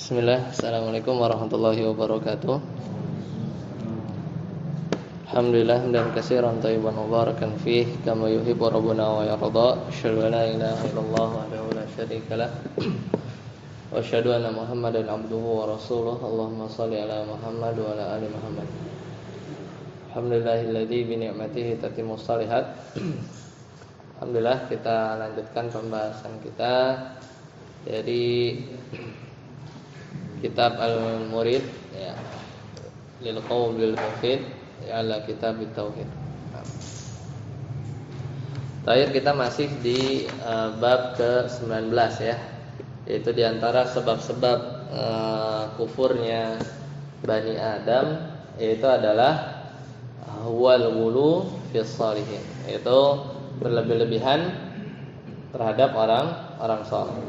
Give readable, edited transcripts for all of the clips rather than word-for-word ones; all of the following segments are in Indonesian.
Bismillah, Assalamualaikum warahmatullahi wabarakatuh. Alhamdulillah dan katsiran thayyiban mubarakan fih kama yuhibbu rabbuna wa yarda. Asyhadu an la ilaha illallah wahdahu la syarikalah wa asyhadu anna Muhammadan abduhu wa rasuluh. Allahumma shalli ala Muhammad wa ala ali Muhammad. Alhamdulillahilladzi bi ni'matihi tatimmus shalihat. Alhamdulillah, kita lanjutkan pembahasan kita dari Kitab Al-Murid ya, lil qaul bil tauhid ya, ala kitab tauhid. Terakhir kita masih di bab ke-19 ya, yaitu diantara sebab-sebab kufurnya Bani Adam, yaitu adalah wal ghulu fis shalihin, yaitu berlebih-lebihan terhadap orang saleh.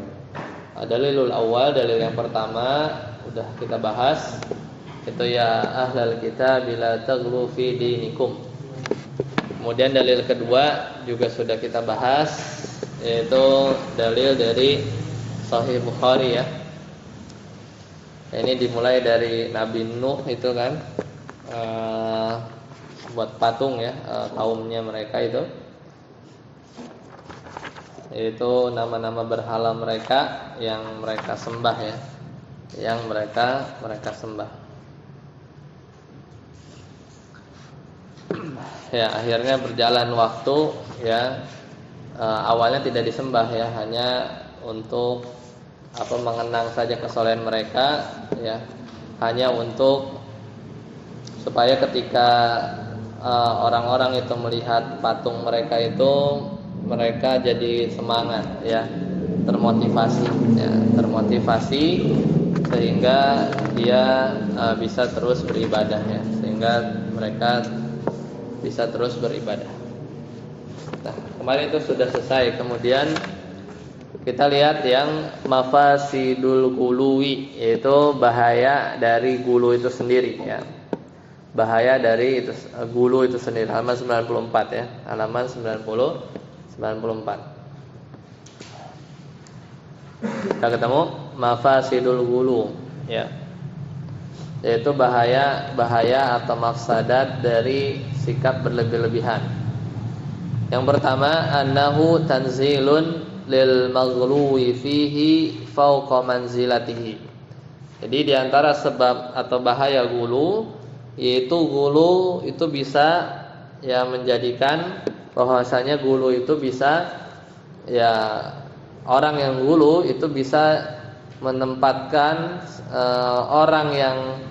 Dalilul awal, dalil yang pertama udah kita bahas, itu ya ahlal kitab la taghlu fi dinikum. Kemudian dalil kedua juga sudah kita bahas, yaitu dalil dari Sahih Bukhari ya. Ini dimulai dari Nabi Nuh itu kan, buat patung ya, kaumnya mereka itu nama-nama berhala mereka yang mereka sembah ya, yang mereka sembah. Ya, akhirnya berjalan waktu ya, awalnya tidak disembah ya, hanya untuk mengenang saja kesolehan mereka ya, hanya untuk supaya ketika orang-orang itu melihat patung mereka itu, mereka jadi semangat ya, termotivasi sehingga dia bisa terus beribadah ya, sehingga mereka bisa terus beribadah. Nah, kemarin itu sudah selesai. Kemudian kita lihat yang mafasidul guluwi, yaitu bahaya dari gulu itu sendiri ya. Bahaya dari gulu itu sendiri, halaman 94 ya, halaman 94. Kita ketemu mafasidul gulu ya, yaitu bahaya atau mafsadat dari sikap berlebih-lebihan. Yang pertama, annahu tanzilun lil maghluwi fihi fawqa manzilatihi. Jadi diantara sebab atau bahaya gulu, yaitu gulu itu bisa ya menjadikan bahwasanya gulu itu bisa ya, orang yang gulu itu bisa menempatkan orang yang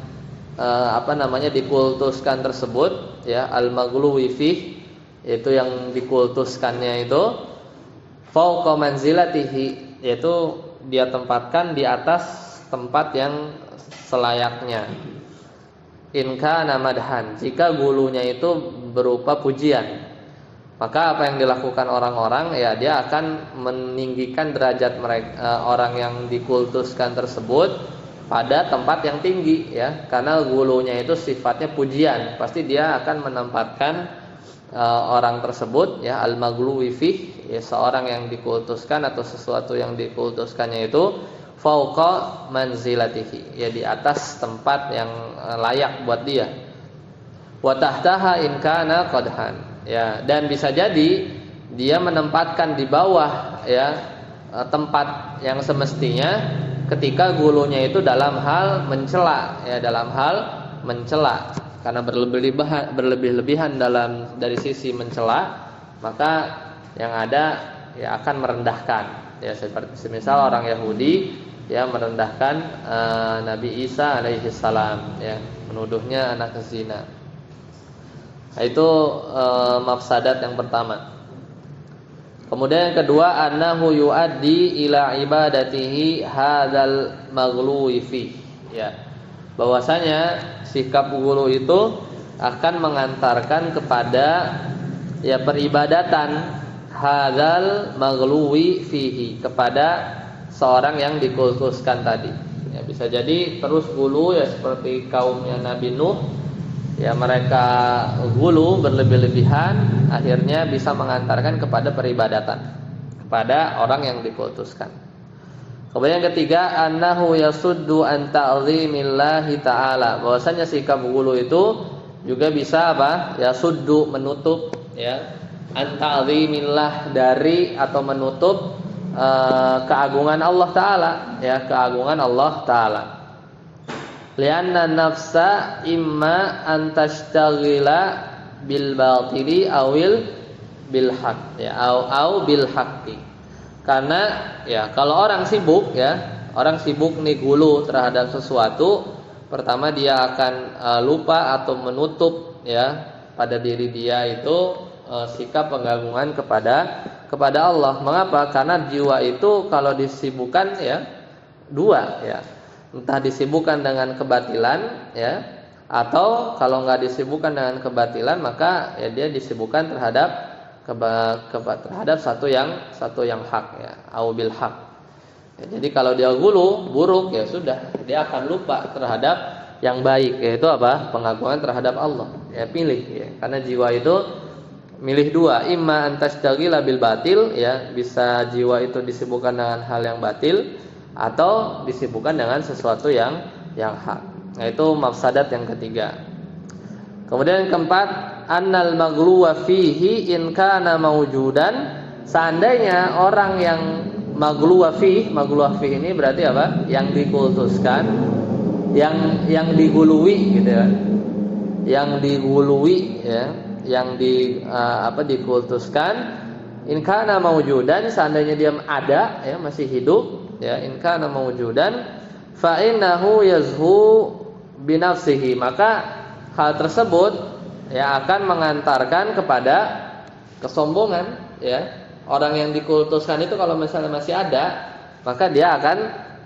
dikultuskan tersebut ya, al-maghluwi fih, yaitu yang dikultuskannya itu fauqa manzilatihi, yaitu dia tempatkan di atas tempat yang selayaknya. In kana madhan, jika gulunya itu berupa pujian, maka apa yang dilakukan orang-orang ya, dia akan meninggikan derajat mereka, orang yang dikultuskan tersebut pada tempat yang tinggi ya, karena gulunya itu sifatnya pujian, pasti dia akan menempatkan orang tersebut ya, al-maghluwi fih ya, seorang yang dikultuskan atau sesuatu yang dikultuskannya itu fauqa manzilatihi ya, di atas tempat yang layak buat dia. Wa tahtaha in kana qadhan ya, dan bisa jadi dia menempatkan di bawah ya tempat yang semestinya ketika gulunya itu dalam hal mencela ya, karena berlebih-lebihan dari sisi mencela, maka yang ada ya akan merendahkan ya, seperti semisal orang Yahudi ya merendahkan Nabi Isa alaihi salam ya, menuduhnya anak zina. Itu mafsadat yang pertama. Kemudian yang kedua, annahu yuaddi ila ibadatihi hadzal maghluwi fi ya, bahwasanya sikap gulu itu akan mengantarkan kepada ya peribadatan hadzal maghluwi fihi, kepada seorang yang dikultuskan tadi ya. Bisa jadi terus gulu ya, seperti kaumnya Nabi Nuh ya, mereka gulu berlebih-lebihan, akhirnya bisa mengantarkan kepada peribadatan kepada orang yang dikultuskan. Kemudian yang ketiga, annahu yasuddu an ta'zimillahi ta'ala. Bahwasanya sikap ghulu itu juga bisa apa? Yasuddu, menutup ya. An ta'zimillah, dari atau menutup keagungan Allah taala, ya, keagungan Allah taala. Lianna nafsa imma an tashtaghila bil batili awil bil haq, ya, au bil haqqi. Karena ya kalau orang sibuk nih ghulu terhadap sesuatu, pertama dia akan lupa atau menutup ya pada diri dia itu sikap pengagungan kepada Allah. Mengapa? Karena jiwa itu kalau disibukkan ya dua ya. Entah disibukkan dengan kebatilan ya, atau kalau nggak disibukkan dengan kebatilan maka ya dia disibukkan terhadap satu yang hak ya, au bil haq. Ya, jadi kalau dia ghulu, buruk, ya sudah, dia akan lupa terhadap yang baik, yaitu apa? Pengagungan terhadap Allah. Ya pilih ya. Karena jiwa itu milih dua, imma antashtagila bil batil ya, bisa jiwa itu disibukkan dengan hal yang batil atau disibukkan dengan sesuatu yang hak. Nah, itu mafsadat yang ketiga. Kemudian yang keempat, annal maghluwa fihi in kana mawjudan. Seandainya orang yang maghluwa fihi ini berarti apa? Yang dikultuskan, yang digului gitu ya. Yang digului ya, yang dikultuskan, in kana mawjudan, seandainya dia ada ya, masih hidup ya, in kana mawjudan fa innahu yazhu binafsihi, maka hal tersebut ya akan mengantarkan kepada kesombongan ya. Orang yang dikultuskan itu kalau misalnya masih ada, maka dia akan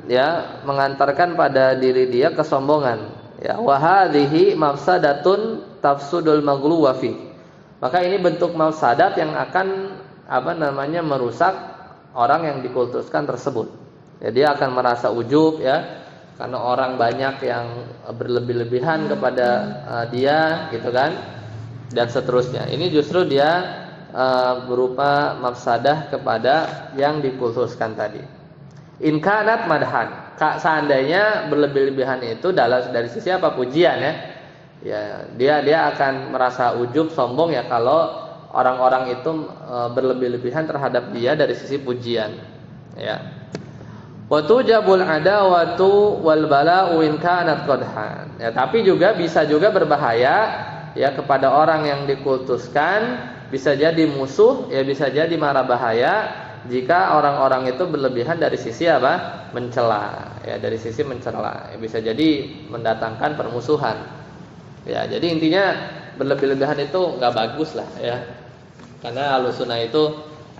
ya mengantarkan pada diri dia kesombongan. Ya, wa hadhihi mafsadatun tafsudul maghluwa fi. Maka ini bentuk mafsadat yang akan merusak orang yang dikultuskan tersebut. Ya, dia akan merasa ujub ya, karena orang banyak yang berlebih-lebihan kepada dia gitu kan, dan seterusnya. Ini justru dia berupa mafsadah kepada yang dikultuskan tadi. In kanat madhan, seandainya berlebih-lebihan itu dari sisi apa? Pujian ya. Ya, dia akan merasa ujub, sombong ya kalau orang-orang itu berlebih-lebihan terhadap dia dari sisi pujian. Ya. Wa tujabul adawatu wal bala'u in kanat qadhan. Ya, tapi bisa juga berbahaya ya kepada orang yang dikultuskan, bisa jadi musuh ya, bisa jadi mara bahaya jika orang-orang itu berlebihan dari sisi apa? Mencela ya, dari sisi mencela ya, bisa jadi mendatangkan permusuhan. Ya, jadi intinya berlebih-lebihan itu nggak bagus lah ya. Karena Ahlussunnah itu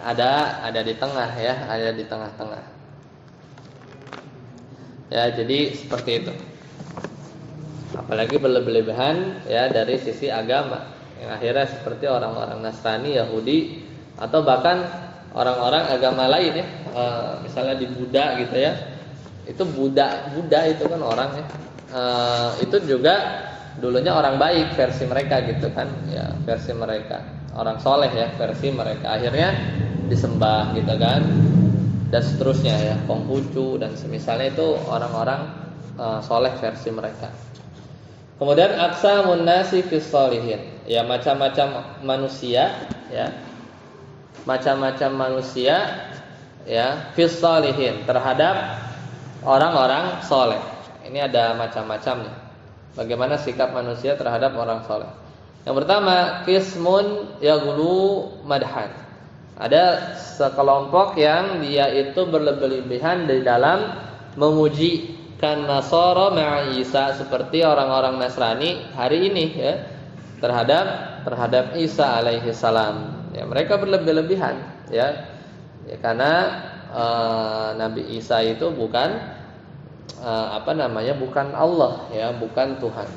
ada di tengah ya, ada di tengah-tengah. Ya, jadi seperti itu. Apalagi berlebih-lebihan ya dari sisi agama, yang akhirnya seperti orang-orang Nasrani, Yahudi, atau bahkan orang-orang agama lain ya. Misalnya di Buddha gitu ya. Itu Buddha itu kan orang ya. Itu juga dulunya orang baik versi mereka gitu kan. Ya, versi mereka. Orang soleh ya versi mereka. Akhirnya disembah gitu kan. Dan seterusnya ya, Konghucu dan semisalnya itu orang-orang soleh versi mereka. Kemudian aqsamun nasi fis sholihin, ya macam-macam manusia ya. Macam-macam manusia ya fis sholihin, terhadap orang-orang soleh. Ini ada macam-macamnya. Bagaimana sikap manusia terhadap orang soleh? Yang pertama, qismun yaghlu madhan. Ada sekelompok yang dia itu berlebih-lebihan di dalam memuji kan Nasara ma'a Isa, seperti orang-orang Nasrani hari ini ya, terhadap Isa alaihi salam. Ya, mereka berlebih-lebihan ya. Ya, karena Nabi Isa itu bukan bukan Allah ya, bukan Tuhan.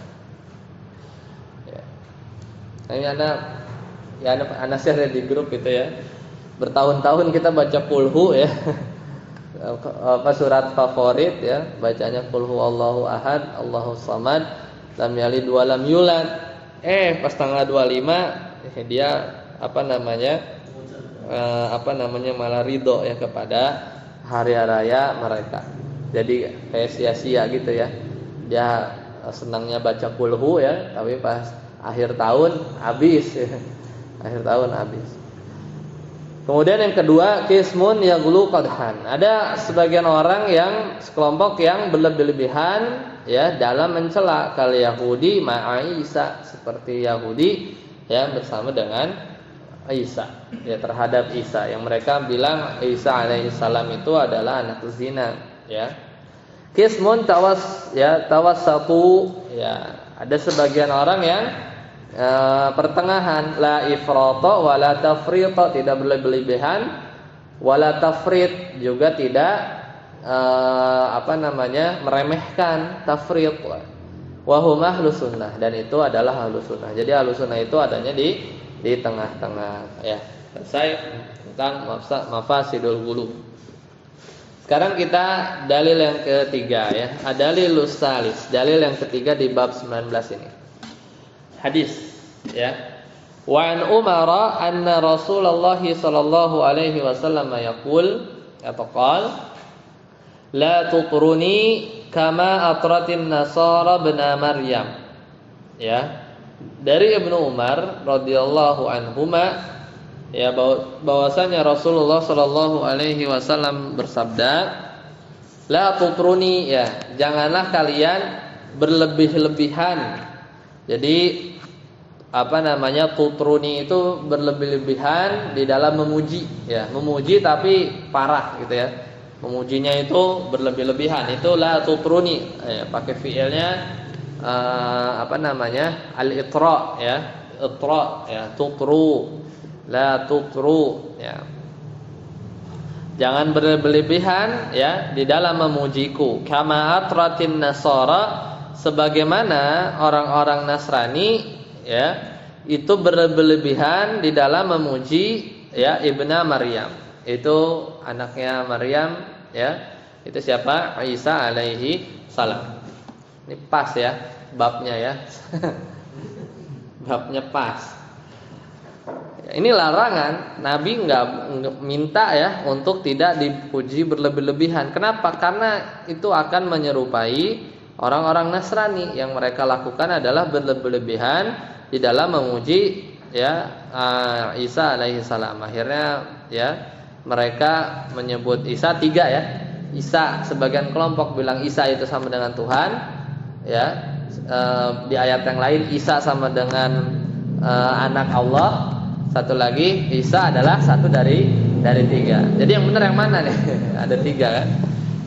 Ya. Nah, ini anak share di grup gitu ya. Bertahun-tahun kita baca kulhu ya. Surat favorit ya, bacanya qul huwallahu ahad, Allahus samad, lam yalid wa lam yulad. Pas tanggal 25 dia malah ridho ya kepada hari raya mereka. Jadi kayak sia-sia gitu ya. Dia senangnya baca kulhu ya, tapi pas akhir tahun habis ya. Akhir tahun habis. Kemudian yang kedua, kismun yaghlu qadhan. Ada sebagian orang yang sekelompok yang berlebih-lebihan ya dalam mencela kal Yahudi ma'a Isa, seperti Yahudi ya bersama dengan Isa ya terhadap Isa, yang mereka bilang Isa alaihissalam itu adalah anak zina ya. Kismun tawassatu ya, ada sebagian orang yang pertengahan, la ifrata wala tafrita, tidak berlebihan, wala tafrit juga tidak meremehkan tafrit. Wa hum ahlus sunnah, dan itu adalah ahlus sunnah. Jadi ahlus sunnah itu adanya di tengah-tengah ya. Selesai tentang mafasidul ghulu. Sekarang kita dalil yang ketiga ya. Adalilus salis, dalil yang ketiga di bab 19 ini. Hadis ya. Wa an Umar anna Rasulullah sallallahu alaihi wasallam yaqul atau qala la tutruni kama atratin nasara bna Maryam. Ya. Dari Ibnu Umar radhiyallahu anhuma ya, bahwasanya Rasulullah sallallahu alaihi wasallam bersabda, la tutruni ya, janganlah kalian berlebih-lebihan. Jadi tutruni itu berlebih-lebihan di dalam memuji ya, memuji tapi parah gitu ya. Memujinya itu berlebih-lebihan, itu la tutruni ya, pakai fiilnya al-itra ya, itra ya, tutru, la tutru ya. Jangan berlebihan ya di dalam memujiku, kama atratin nasara, sebagaimana orang-orang Nasrani ya itu berlebihan di dalam memuji ya ibna Maryam, itu anaknya Maryam ya, itu siapa? Isa alaihi salam. Ini pas ya babnya ya. Babnya pas ya, ini larangan. Nabi enggak minta ya untuk tidak dipuji berlebih-lebihan. Kenapa? Karena itu akan menyerupai orang-orang Nasrani, yang mereka lakukan adalah berlebih-lebihan di dalam memuji ya Isa alaihi salam. Akhirnya ya mereka menyebut Isa tiga ya. Isa, sebagian kelompok bilang Isa itu sama dengan Tuhan ya. Di ayat yang lain Isa sama dengan anak Allah. Satu lagi Isa adalah satu dari tiga. Jadi yang benar yang mana nih? Ada tiga kan?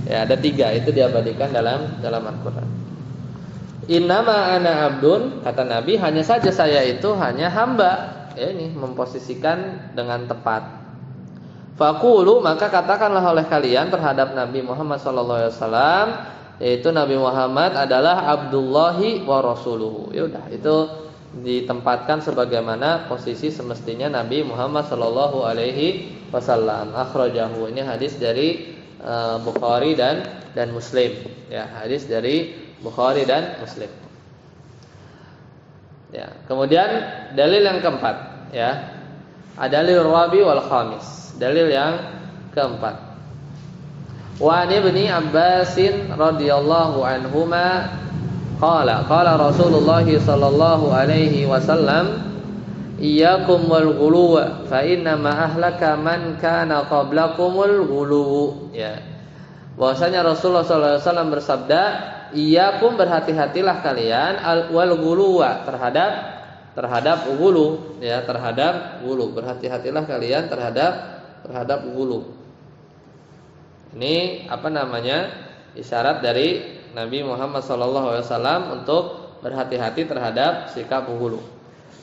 Ya, ada tiga, itu diabadikan dalam Al-Quran. Innama ana abdun, kata Nabi, hanya saja saya itu hanya hamba. Ya, ini memposisikan dengan tepat. Faqulu, maka katakanlah oleh kalian terhadap Nabi Muhammad SAW, yaitu Nabi Muhammad adalah Abdullahi wa Rasuluhu. Ya udah, itu ditempatkan sebagaimana posisi semestinya Nabi Muhammad SAW. Akhrajahu, ini hadis dari Bukhari dan Muslim ya, hadis dari Bukhari dan Muslim ya. Kemudian dalil yang keempat ya, adalil rabi wal khamis, dalil yang keempat. Wa an Ibni Abbasin radhiyallahu anhuma qala Rasulullah sallallahu alaihi wasallam, iyyakum wal ghuluw fa inna ma ahlaka man kana qablakumul ghuluw ya. Bahwasanya Rasulullah sallallahu alaihi wasallam bersabda, iyyakum, berhati-hatilah kalian, wal ghuluw, terhadap ghulu ya, terhadap ghulu, berhati-hatilah kalian terhadap ghulu. Ini isyarat dari Nabi Muhammad sallallahu alaihi wasallam untuk berhati-hati terhadap sikap ghulu.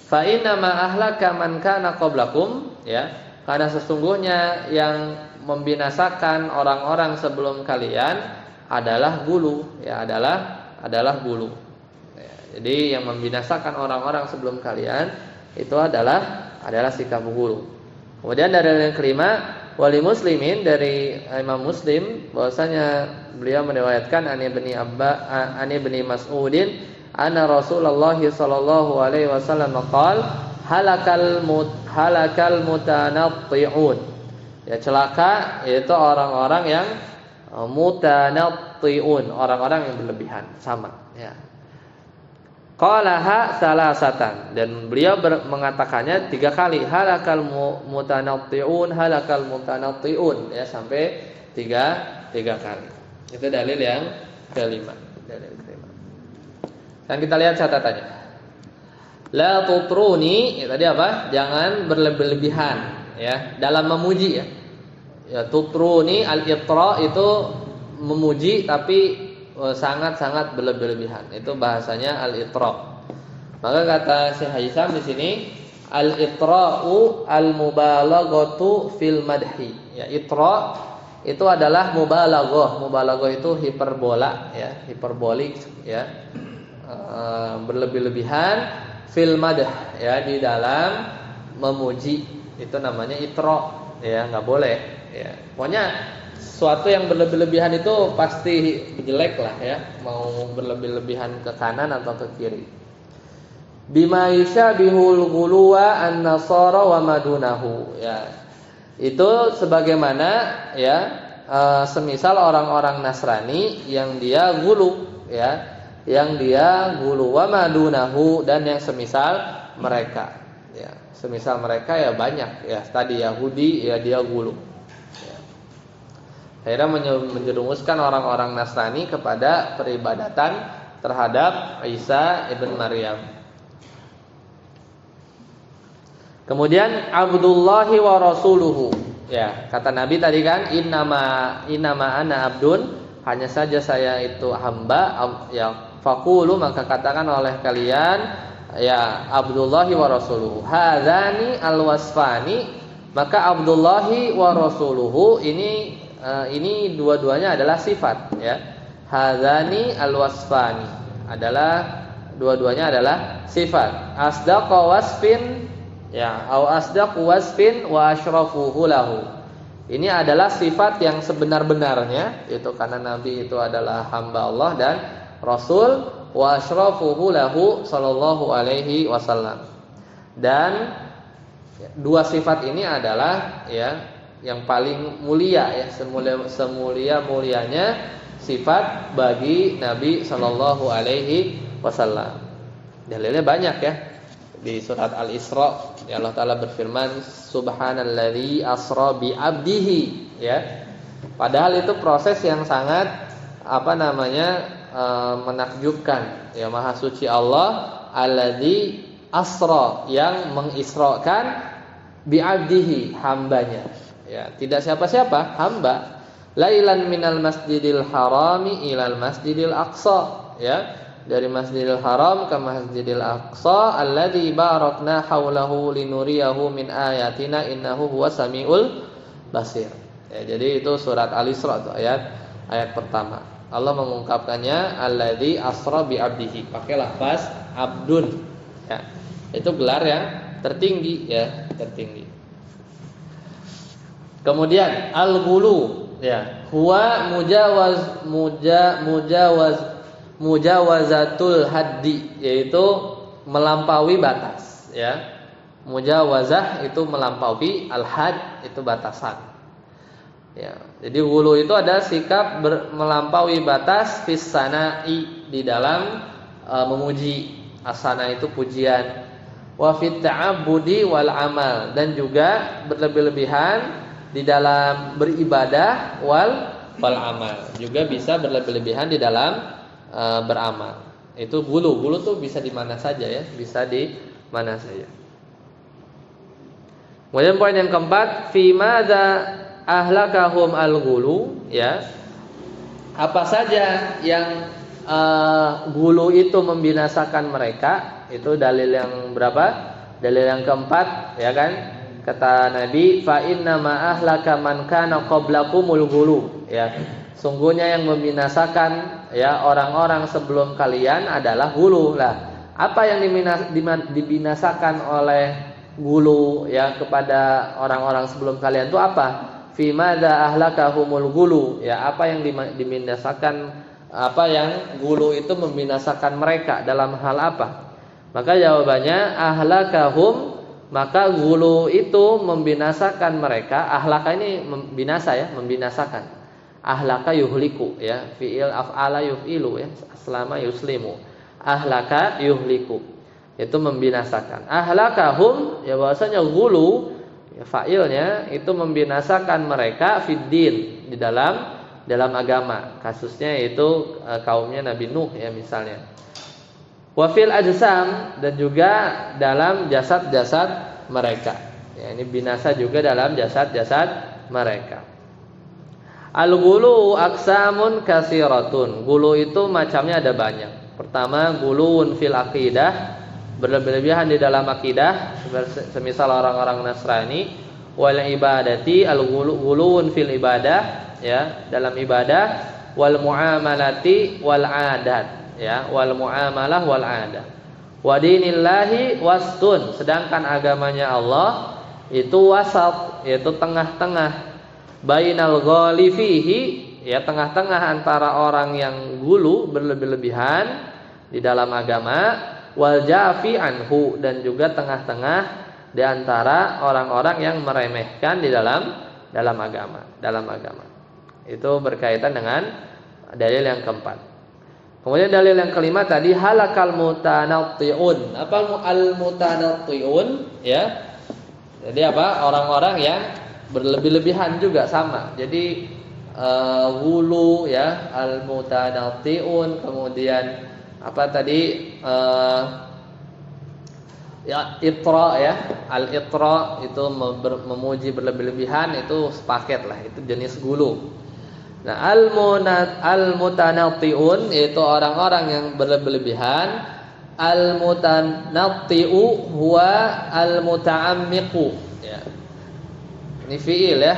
Fa inna ma ahlaka man kana qablakum ya, karena sesungguhnya yang membinasakan orang-orang sebelum kalian adalah ghulu ya, adalah ghulu ya. Jadi yang membinasakan orang-orang sebelum kalian itu adalah sikap ghulu. Kemudian dari yang kelima, wali muslimin, dari Imam Muslim, bahwasanya beliau meriwayatkan an Ibni Mas'udin anna Rasulullah sallallahu alaihi wasallam qala halakal mutanatti'un Ya, celaka yaitu orang-orang yang mutanatti'un, orang-orang yang berlebihan, sama ya. Qalaha salasatan, dan beliau mengatakannya 3 kali, halakal mutanatti'un, halakal mutanatti'un, ya, sampai 3 kali. Itu dalil yang kelima. Dan kita lihat catatannya. La tutruni, ya, tadi apa? Jangan berlebihan ya dalam memuji ya. Ya, tutruni al-itra itu memuji tapi sangat-sangat berlebihan. Itu bahasanya al-itra. Maka kata Syekh Haisam di sini, al-itra'u al-mubalaghatu fil madhi. Ya, itra itu adalah mubalaghah. Mubalaghah itu hiperbola ya, hiperbolik ya. Berlebih-lebihan fil madh ya, di dalam memuji. Itu namanya itra ya, enggak boleh ya. Pokoknya sesuatu yang berlebih-lebihan itu pasti jelek lah ya, mau berlebih-lebihan ke kanan atau ke kiri. Bima yushabihul ghuluwa an-nasara wa madunahu ya. Itu sebagaimana ya, semisal orang-orang Nasrani yang dia gulu ya, yang dia gulu wa madunahu, dan yang semisal mereka ya. Semisal mereka ya banyak ya, tadi Yahudi ya dia gulu. Akhirnya menjerumuskan orang-orang Nasrani kepada peribadatan terhadap Isa ibn Maryam. Kemudian Abdullahi wa rasuluhu. Ya, kata Nabi tadi kan, innama ana abdun, hanya saja saya itu hamba. Ya, faqulu, maka katakan oleh kalian ya Abdullahi wa rasuluhu. Hadzani alwasfani, maka Abdullahi wa rasuluhu ini dua-duanya adalah sifat ya. Hadzani alwasfani adalah dua-duanya adalah sifat. Asdaqu wasfin ya, au asdaqu wasfin wa asyrafuhu lahu. Ini adalah sifat yang sebenar-benarnya, itu karena Nabi itu adalah hamba Allah dan Rasul, wa asyrafuhu lahu sallallahu alaihi wasallam. Dan dua sifat ini adalah ya yang paling mulia ya, semulia-mulianya sifat bagi Nabi sallallahu alaihi wasallam. Dalilnya banyak ya. Di surat Al-Isra ya, Allah Taala berfirman, subhanalladzi asra bi 'abdihi ya. Padahal itu proses yang sangat menakjubkan ya. Maha suci Allah, alladzi asra, yang mengisrakan, bi 'abdihi, hambanya. Ya, tidak siapa-siapa, hamba. Lailan minal masjidil harami ilal masjidil aqsa ya, dari Masjidil Haram ke Masjidil Aqsa alladzi barakna haulahu linuriyahu min ayatina innahu huwas samiul basir. Ya, jadi itu surat Al-Isra ayat pertama. Allah mengungkapkannya alladzi asra bi 'abdihi, pakai lafaz abdun. Ya. Itu gelar yang tertinggi ya, tertinggi. Kemudian al-ghulu ya, huwa mujawazatul haddi, yaitu melampaui batas ya. Mujawazah itu melampaui, al-had itu batasan. Ya, jadi ghulu itu ada sikap melampaui batas fis sana'i, di dalam memuji. Asana itu pujian. Wa fit ta'abbudi wal amal, dan juga berlebih-lebihan di dalam beribadah wal amal, juga bisa berlebih-lebihan di dalam beramal. Itu ghulu. Ghulu tuh bisa di mana saja ya, bisa di mana saja. Kemudian poin yang keempat, fi madza ahlakahum al-ghulu ya. Apa saja yang ghulu itu membinasakan mereka, itu dalil yang berapa? Dalil yang keempat ya kan? Kata Nabi, fa inna ma ahlaka man kana qablakumul ghulu ya. Sungguhnya yang membinasakan ya orang-orang sebelum kalian adalah ghulu. Lah, apa yang dibinasakan oleh ghulu ya kepada orang-orang sebelum kalian itu apa? Fi madza ahlakahumul ghulu ya, apa yang dibinasakan, apa yang ghulu itu membinasakan mereka dalam hal apa? Maka jawabannya ahlakahum maka gulu itu membinasakan mereka. Ahlaka ini binasa ya, membinasakan. Ahlaka yuhliku ya, fi'il af'ala yuf'ilu ya, selama yuslimu. Ahlaka yuhliku, itu membinasakan. Ahlakahum ya, bahwasanya gulu ya, fa'ilnya itu membinasakan mereka fiddin, di dalam agama. Kasusnya itu kaumnya Nabi Nuh ya misalnya. Wafil ajsam, dan juga dalam jasad-jasad mereka. Ya, ini binasa juga dalam jasad-jasad mereka. Al-ghulu aqsamun katsiratun. Gulu itu macamnya ada banyak. Pertama, guluun fil aqidah, berlebihan di dalam akidah, semisal orang-orang Nasrani. Wal ibadati, al-ghuluun fil ibadah, ya, dalam ibadah. Wal muamalati wal adat, ya, wal muamalah wal adah. Wa dinillahi wastun, sedangkan agamanya Allah itu wasat, yaitu tengah-tengah. Bainal ghali fihi, ya, tengah-tengah antara orang yang gulu berlebih-lebihan di dalam agama, wal jafi anhu, dan juga tengah-tengah di antara orang-orang yang meremehkan di dalam agama. Itu berkaitan dengan dalil yang keempat. Kemudian dalil yang kelima tadi halakal mutanatti'un. Apa al-mutanatti'un? Ya. Jadi apa? Orang-orang yang berlebih-lebihan juga sama. Jadi gulu ya, al-mutanatti'un, kemudian apa tadi? Ya, itra ya. Al-itra itu memuji berlebih-lebihan, itu sepaket lah, itu jenis gulu. Nah, al-mutanatti'un yaitu orang-orang yang berlebihan. Al-mutanatti'u huwa al-muta'ammiqu, ya. Ini fi'il ya.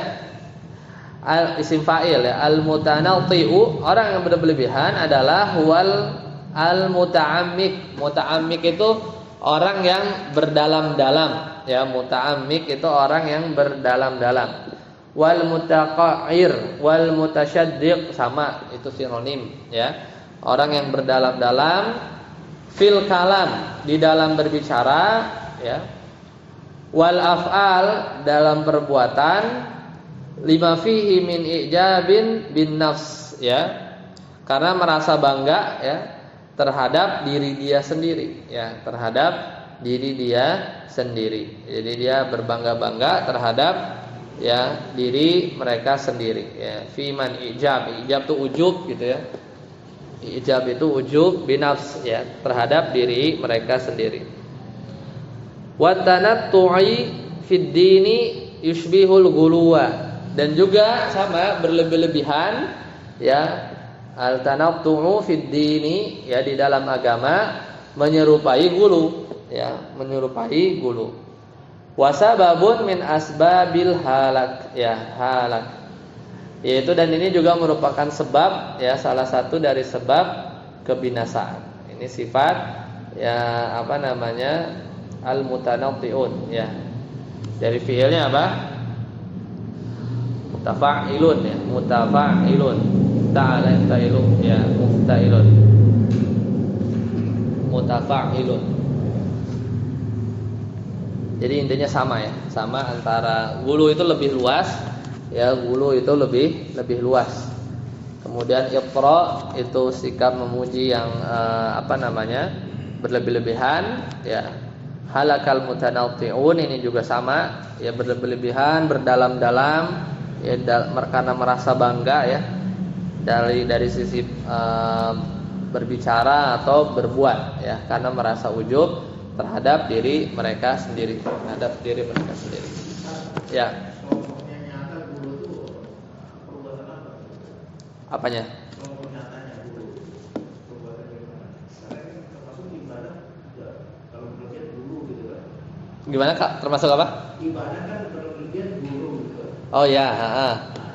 Isim fa'il ya. Al-mutanatti'u, orang yang berlebihan adalah huwal al-muta'ammik. Muta'ammik itu orang yang berdalam-dalam, ya. Muta'ammik itu orang yang berdalam-dalam. Wal mutaqa'ir wal mutasyaddiq, sama, itu sinonim ya. Orang yang berdalam-dalam fil kalam, di dalam berbicara ya. Wal af'al, dalam perbuatan. Lima fihi min ijabin bin nafs, ya. Karena merasa bangga ya terhadap diri dia sendiri, ya, terhadap diri dia sendiri. Jadi dia berbangga-bangga terhadap ya diri mereka sendiri, ya. Fiman ijab itu ujub gitu ya. Ijab itu ujub binafs, ya, terhadap diri mereka sendiri. Wa tanattu'i fid dini yushbihul ghuluwa, dan juga sama berlebih-lebihan ya. Al tanattu'u fid dini, ya, di dalam agama menyerupai gulu, ya, menyerupai gulu. Wasababun min asbabil halak, ya, halak. Yaitu, dan ini juga merupakan sebab, ya, salah satu dari sebab kebinasaan. Ini sifat ya apa namanya? Al-mutanatti'un, ya. Dari fiilnya apa? Mutafa'ilun, ya, mutafa'ilun. Ta'ala ta'ilun, ya, mufta'ilun. Mutafa'ilun. Jadi intinya sama ya, sama antara gulu itu lebih luas, ya, gulu itu lebih luas. Kemudian itra itu sikap memuji yang apa namanya? Berlebih-lebihan, ya. Halakal mutanatti'un ini juga sama, ya, berlebih-lebihan, berdalam-dalam, ya, karena merasa bangga ya dari sisi berbicara atau berbuat, ya, karena merasa ujub terhadap diri mereka sendiri, ya. Apanya? Gimana Kak? Termasuk apa? Ibadah kan berlebihan guru gitu. Oh ya,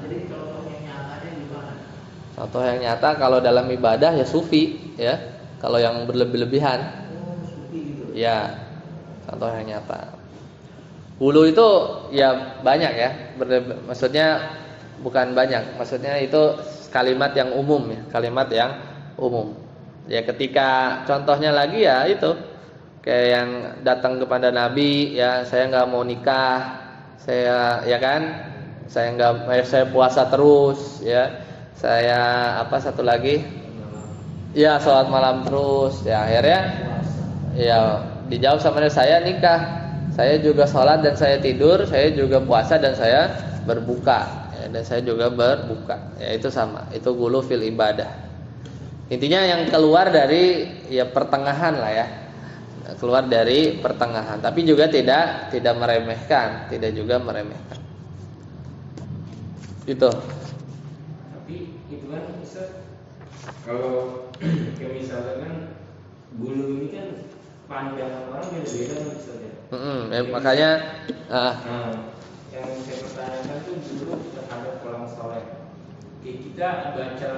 Jadi contoh yang nyatanya gimana? Contoh yang nyata kalau dalam ibadah ya sufi, ya. Kalau yang berlebih-lebihan, Sufi gitu. ya, contoh yang nyata. Gulu itu ya banyak ya. Maksudnya bukan banyak, maksudnya itu kalimat yang umum, ya, kalimat yang umum. Ya, ketika contohnya lagi ya itu kayak yang datang kepada Nabi, ya saya nggak mau nikah, saya ya kan, saya puasa terus, ya saya apa satu lagi, ya sholat malam terus, ya akhirnya ya dijawab sama dia, saya nikah, saya juga sholat dan saya tidur, saya juga puasa dan saya berbuka, ya, dan saya juga berbuka, ya itu sama, itu gulu fil ibadah. Intinya yang keluar dari ya pertengahan lah ya, keluar dari pertengahan, tapi juga tidak meremehkan, tidak juga meremehkan. Itu. Tapi itu kan Ustaz, kalau kayak misalnya kan bulu ini kan pandangan orang beda-beda kan Ustaz ya. Makanya Nah, yang saya pertanyakan tuh bulu terhadap orang soleh. Kita baca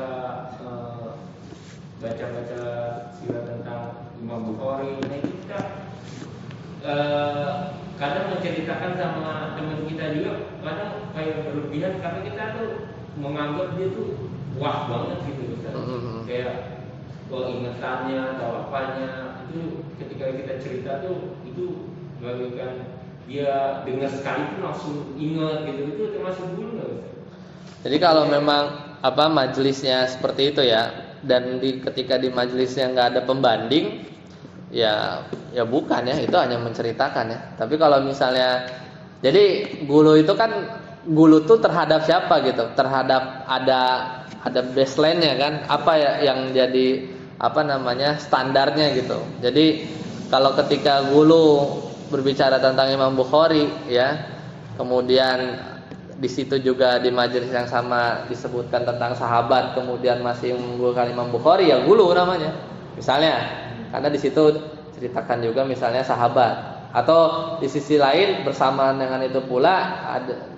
sila tentang Imam Bukhari, nah kita kadang menceritakan sama teman kita juga, kadang kayak berlebihan karena kita tuh menganggap dia tuh wah banget gitu Ustaz. Kayak ingetannya atau apanya itu ketika kita cerita tuh itu bagaikan dia dengar sekali tuh langsung ingat gitu, itu termasuk bulu nggak Ustaz? jadi kalau memang apa majelisnya seperti itu ya, dan ketika di majelisnya nggak ada pembanding, ya bukan ya, itu hanya menceritakan ya. Tapi kalau misalnya, jadi gulu itu kan, gulu tuh terhadap siapa gitu, terhadap ada baseline-nya kan, apa ya yang jadi apa namanya standarnya gitu. Jadi kalau ketika gulu berbicara tentang Imam Bukhari ya, kemudian di situ juga di majelis yang sama disebutkan tentang sahabat, kemudian masih mengunggulkan Imam Bukhari, ya gulu namanya. Misalnya, karena di situ ceritakan juga misalnya sahabat, atau di sisi lain bersamaan dengan itu pula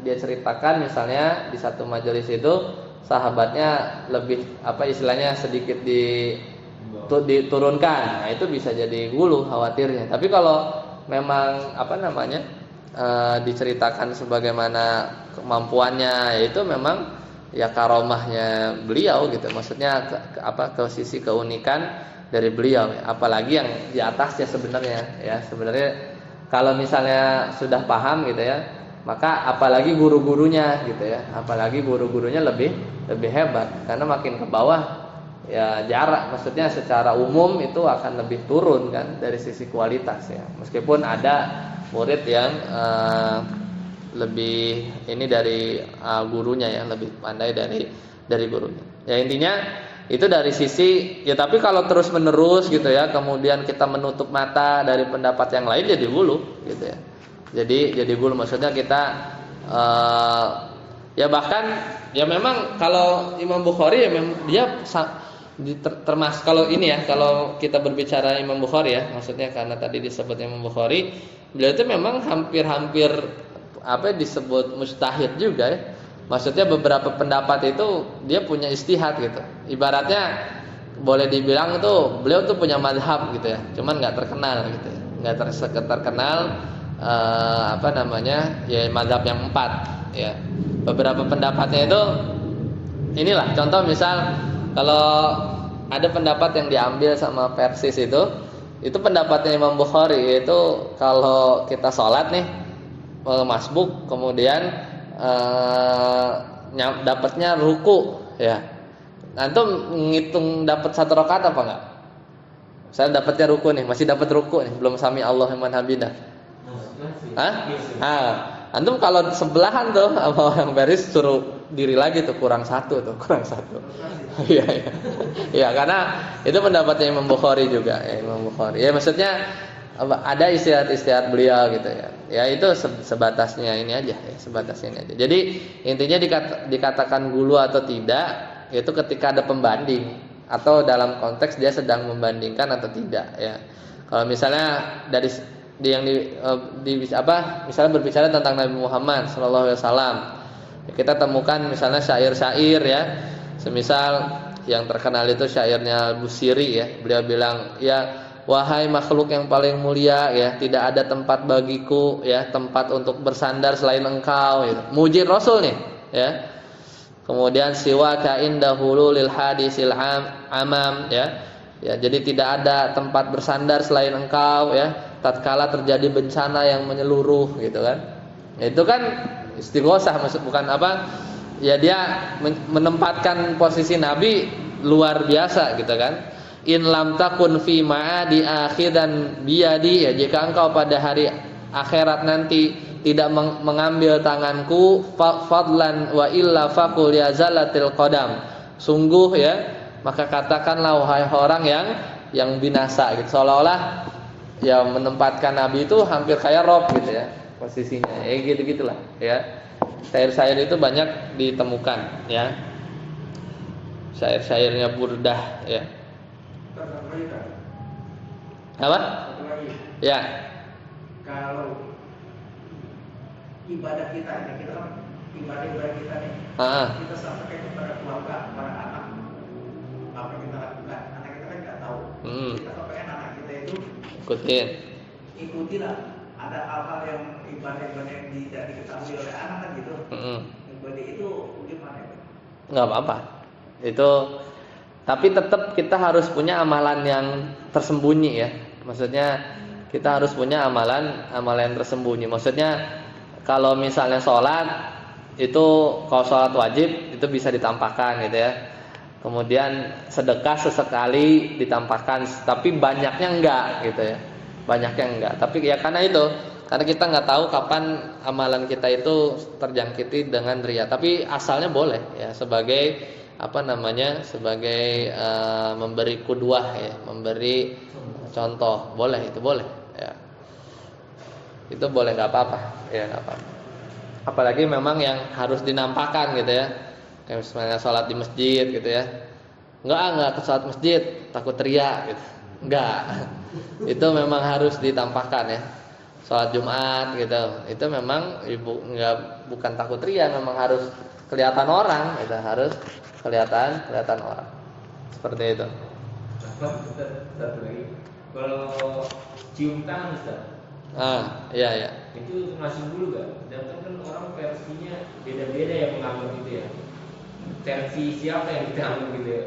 dia ceritakan misalnya di satu majelis itu sahabatnya lebih apa istilahnya sedikit diturunkan. Nah, itu bisa jadi gulu khawatirnya. Tapi kalau memang apa namanya diceritakan sebagaimana kemampuannya, yaitu memang ya karomahnya beliau gitu, maksudnya ke sisi keunikan dari beliau, apalagi yang di atasnya sebenarnya ya. Sebenarnya kalau misalnya sudah paham gitu ya, maka apalagi guru-gurunya gitu ya, apalagi guru-gurunya lebih hebat, karena makin ke bawah ya jarak, maksudnya secara umum itu akan lebih turun kan dari sisi kualitas ya, meskipun ada murid yang lebih ini dari gurunya ya, lebih pandai dari gurunya. Ya intinya itu dari sisi ya, tapi kalau terus menerus gitu ya, kemudian kita menutup mata dari pendapat yang lain, jadi gulu gitu ya. Jadi gulu maksudnya kita ya bahkan ya memang kalau Imam Bukhari ya memang dia termasuk kalau ini ya, kalau kita berbicara Imam Bukhari ya, maksudnya karena tadi disebut Imam Bukhari, beliau itu memang hampir apa disebut mujtahid juga ya. Maksudnya beberapa pendapat itu dia punya ijtihad gitu. Ibaratnya boleh dibilang tuh beliau tuh punya madhab gitu ya, cuman nggak terkenal gitu ya, nggak terkenal apa namanya ya madhab yang 4 ya. Beberapa pendapatnya itu inilah contoh, misal kalau ada pendapat yang diambil sama Persis itu pendapatnya Imam Bukhari, yaitu kalau kita sholat nih masbuk, kemudian dapatnya ruku ya, antum ngitung dapat 1 rakaat apa enggak? Saya dapatnya ruku nih, masih dapat ruku nih, belum sami Allah liman hamidah. Antum kalau sebelahan tuh sama orang Paris suruh diri lagi tuh kurang 1 tuh, kurang 1. Iya, karena itu pendapatnya Imam Bukhari juga ya, Imam Bukhari. Ya maksudnya ada istihad beliau gitu ya. Ya itu sebatasnya ini aja ya, sebatasnya ini aja. Jadi intinya dikatakan gulu atau tidak itu ketika ada pembanding atau dalam konteks dia sedang membandingkan atau tidak ya. Kalau misalnya dari misalnya berbicara tentang Nabi Muhammad SAW, kita temukan misalnya syair-syair ya, semisal yang terkenal itu syairnya Busiri ya, beliau bilang ya, wahai makhluk yang paling mulia ya, tidak ada tempat bagiku ya, tempat untuk bersandar selain engkau gitu. Muji Rasul nih ya. Kemudian siwaka indahulu lil hadisil amam ya, Ya, jadi tidak ada tempat bersandar selain Engkau ya. Tatkala terjadi bencana yang menyeluruh gitu kan. Itu kan istighosah, maksud bukan apa? Ya dia menempatkan posisi Nabi luar biasa gitu kan. In lam takun fi ma'adi akhidan biyadi, ya jika engkau pada hari akhirat nanti tidak mengambil tanganku, fadlan wa illa faqul ya zalatil qadam. Sungguh ya, maka katakanlah wahai orang yang binasa gitu. Seolah-olah ya menempatkan Nabi itu hampir kayak Rob gitu ya posisinya. Gitu-gitulah ya. Syair-syair itu banyak ditemukan ya. Syair-syairnya Burdah ya. Satu lagi kan? Apa? Satu lagi. Ya. Kalau ibadah kita ini, kita kan ibadah kita nih, kita sampaikan kepada keluarga, kepada anak, apa yang kita lakukan, anak kita kan nggak tahu. Kita sampaikan anak kita itu ikutilah. Ada hal-hal yang ibadah-ibadah yang tidak diketahui oleh anak kan gitu. Ibadah itu gimana itu? Nggak apa-apa. Itu tapi tetap kita harus punya amalan yang tersembunyi ya. Maksudnya kita harus punya amalan yang tersembunyi. Maksudnya kalau misalnya sholat itu, kalau sholat wajib itu bisa ditampakkan gitu ya. Kemudian sedekah sesekali ditampakkan, tapi banyaknya enggak gitu ya. Banyaknya enggak. Tapi ya karena kita nggak tahu kapan amalan kita itu terjangkiti dengan riya. Tapi asalnya boleh ya, sebagai sebagai memberi kudwah ya, memberi contoh, boleh, itu boleh ya. Itu boleh, nggak apa-apa ya, nggak apa-apa. Apalagi memang yang harus dinampakkan gitu ya, kayak misalnya sholat di masjid gitu ya. Nggak ke sholat masjid takut teriak gitu, nggak. Itu memang harus ditampakkan ya. Sholat Jumat gitu, itu memang bukan takut teriak, memang harus kelihatan orang, itu harus kelihatan orang, seperti itu. Satu lagi, kalau cium tangan Ustaz, iya. itu masih dulu gak? Dan kan orang versinya beda-beda ya menganggap itu ya. Versi siapa yang kita anggap gitu ya?